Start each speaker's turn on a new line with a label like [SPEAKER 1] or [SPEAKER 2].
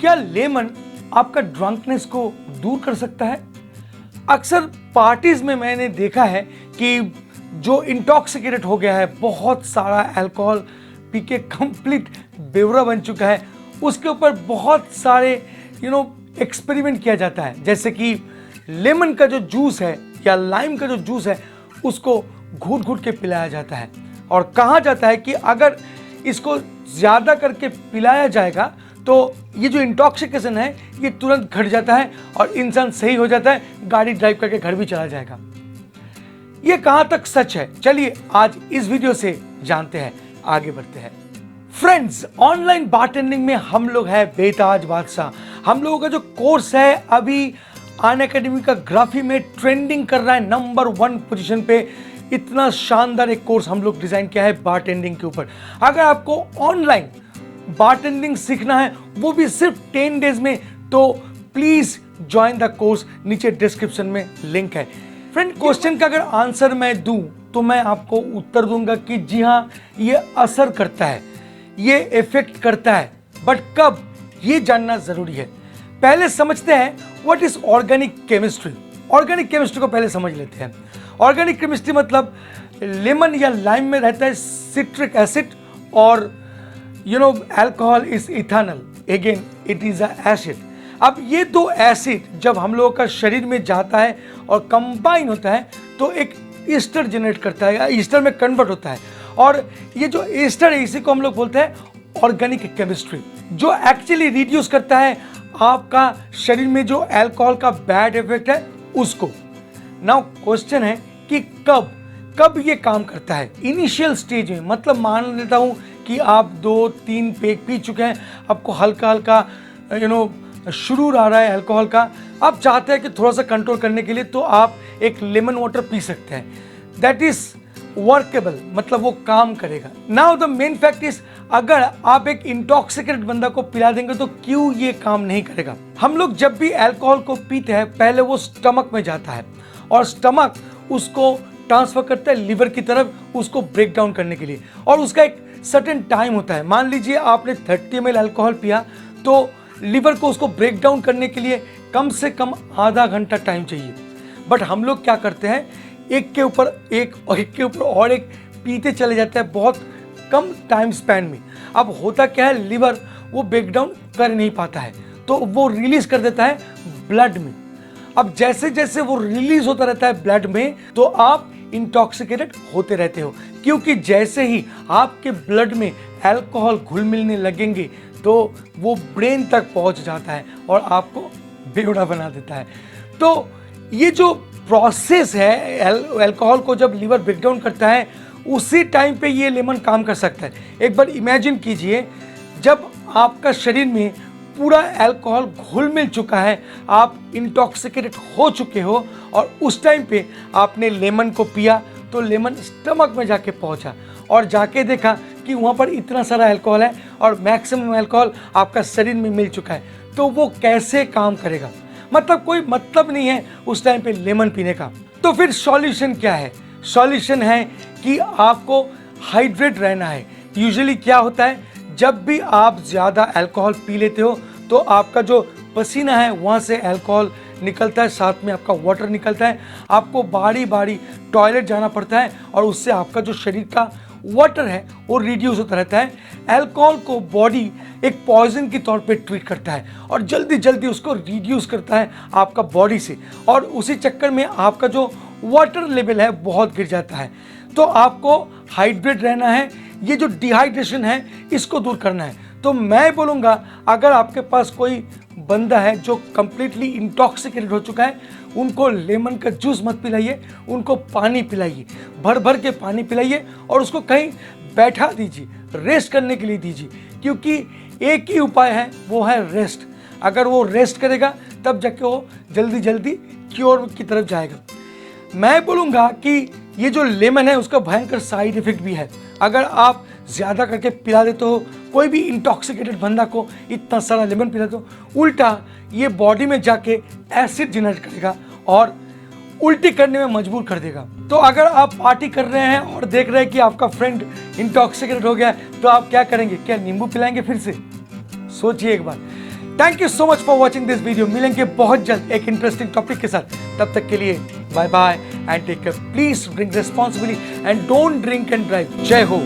[SPEAKER 1] क्या लेमन आपका ड्रंकनेस को दूर कर सकता है? अक्सर पार्टीज में मैंने देखा है कि जो इंटॉक्सिकेटेड हो गया है, बहुत सारा अल्कोहल पी के कंप्लीट बेवड़ा बन चुका है, उसके ऊपर बहुत सारे एक्सपेरिमेंट किया जाता है। जैसे कि लेमन का जो जूस है या लाइम का जो जूस है उसको घूट घूट के पिलाया जाता है और कहा जाता है कि अगर इसको ज़्यादा करके पिलाया जाएगा तो ये जो इंटॉक्सिकेशन है ये तुरंत घट जाता है और इंसान सही हो जाता है, गाड़ी ड्राइव करके घर भी चला जाएगा। ये कहाँ तक सच है, चलिए आज इस वीडियो से जानते हैं, आगे बढ़ते हैं। फ्रेंड्स, ऑनलाइन बारटेंडिंग में हम लोग हैं बेताज बादशाह। हम लोगों का जो कोर्स है अभी अनअकैडमी का ग्राफी में ट्रेंडिंग कर रहा है, नंबर 1 पोजीशन पे। इतना शानदार एक कोर्स हम लोग डिजाइन किया है बारटेंडिंग के ऊपर। अगर आपको ऑनलाइन बारटेंडिंग सीखना है वो भी सिर्फ 10 डेज में, तो प्लीज ज्वाइन द कोर्स, नीचे डिस्क्रिप्शन में लिंक है। फ्रेंड, क्वेश्चन का अगर आंसर मैं दूं तो मैं आपको उत्तर दूंगा कि जी हाँ, ये असर करता है, ये इफेक्ट करता है, बट कब, ये जानना जरूरी है। पहले समझते हैं what is organic chemistry. Organic chemistry को पहले समझ लेते हैं। ऑर्गेनिक केमिस्ट्री मतलब लेमन या लाइम में रहता है सिट्रिक एसिड और alcohol is ethanol, again it is a acid. अब ये दो एसिड जब हम लोगों का शरीर में जाता है और कंबाइन होता है तो एक ईस्टर जनरेट करता है, ईस्टर में कन्वर्ट होता है, और ये जो ईस्टर है इसी को हम लोग बोलते हैं ऑर्गेनिक केमिस्ट्री, जो एक्चुअली रिड्यूस करता है आपका शरीर में जो अल्कोहल का बैड इफेक्ट है उसको। नाउ क्वेश्चन है कि कब ये काम करता है। इनिशियल स्टेज में, मतलब मान लेता हूं कि आप 2-3 पेग पी चुके हैं, आपको हल्का हल्का शुरू आ रहा है अल्कोहल का, आप चाहते हैं कि थोड़ा सा कंट्रोल करने के लिए तो आप एक लेमन वाटर पी सकते हैं। दैट इज वर्केबल, मतलब वो काम करेगा। Now the main fact is, अगर आप एक इंटॉक्सिकेटेड बंदा को पिला देंगे तो क्यों ये काम नहीं करेगा। हम लोग जब भी अल्कोहल को पीते हैं पहले वो स्टमक में जाता है और स्टमक उसको ट्रांसफर करता है लिवर की तरफ, उसको ब्रेक डाउन करने के लिए, और उसका एक सर्टेन टाइम होता है। मान लीजिए आपने 30 ml अल्कोहल पिया तो लिवर को उसको ब्रेक डाउन करने के लिए कम से कम आधा घंटा टाइम चाहिए। बट हम लोग क्या करते हैं, एक के ऊपर एक और एक के ऊपर और एक पीते चले जाते हैं बहुत कम टाइम स्पैन में। अब होता क्या है, लिवर वो ब्रेक डाउन कर नहीं पाता है तो वो रिलीज कर देता है ब्लड में। अब जैसे जैसे वो रिलीज होता रहता है ब्लड में तो आप इंटॉक्सिकेटेड होते रहते हो, क्योंकि जैसे ही आपके ब्लड में अल्कोहल घुल मिलने लगेंगे तो वो ब्रेन तक पहुंच जाता है और आपको बेवड़ा बना देता है। तो ये जो प्रोसेस है, अल्कोहल को जब लिवर ब्रेक डाउन करता है उसी टाइम पे ये लेमन काम कर सकता है। एक बार इमेजिन कीजिए, जब आपका शरीर में पूरा अल्कोहल घुल मिल चुका है, आप इंटॉक्सिकेटेड हो चुके हो और उस टाइम पे आपने लेमन को पिया तो लेमन स्टमक में जाके पहुंचा और जाके देखा कि वहाँ पर इतना सारा अल्कोहल है और मैक्सिमम अल्कोहल आपका शरीर में मिल चुका है, तो वो कैसे काम करेगा। मतलब कोई मतलब नहीं है उस टाइम पे लेमन पीने का। तो फिर सॉल्यूशन क्या है? सॉल्यूशन है कि आपको हाइड्रेट रहना है। यूजुअली क्या होता है, जब भी आप ज़्यादा अल्कोहल पी लेते हो तो आपका जो पसीना है वहाँ से अल्कोहल निकलता है, साथ में आपका वाटर निकलता है, आपको बारी बारी टॉयलेट जाना पड़ता है और उससे आपका जो शरीर का वाटर है वो रिड्यूस होता रहता है। अल्कोहल को बॉडी एक पॉइजन के तौर पे ट्रीट करता है और जल्दी जल्दी उसको रिड्यूस करता है आपका बॉडी से, और उसी चक्कर में आपका जो वाटर लेवल है बहुत गिर जाता है। तो आपको हाइड्रेट रहना है, ये जो डिहाइड्रेशन है इसको दूर करना है। तो मैं बोलूँगा, अगर आपके पास कोई बंदा है जो कंप्लीटली इंटॉक्सिकेटेड हो चुका है, उनको लेमन का जूस मत पिलाइए, उनको पानी पिलाइए, भर भर के पानी पिलाइए और उसको कहीं बैठा दीजिए, रेस्ट करने के लिए दीजिए, क्योंकि एक ही उपाय है, वो है रेस्ट। अगर वो रेस्ट करेगा तब जाके वो जल्दी जल्दी क्योर की तरफ जाएगा। मैं बोलूँगा कि ये जो लेमन है उसका भयंकर साइड इफेक्ट भी है। अगर आप ज़्यादा करके पिला देते हो कोई भी इंटॉक्सिकेटेड बंदा को, इतना सारा लेमन पिला दो, उल्टा ये बॉडी में जाके एसिड जनरेट करेगा और उल्टी करने में मजबूर कर देगा। तो अगर आप पार्टी कर रहे हैं और देख रहे हैं कि आपका फ्रेंड इंटॉक्सिकेटेड हो गया है तो आप क्या करेंगे? क्या नींबू पिलाएंगे फिर से? सोचिए एक बार। Thank you so much for watching this video. मिलेंगे बहुत जल्द एक इंटरेस्टिंग टॉपिक के साथ, तब तक के लिए bye bye and take care. Please drink responsibly and don't drink and drive. जय हो।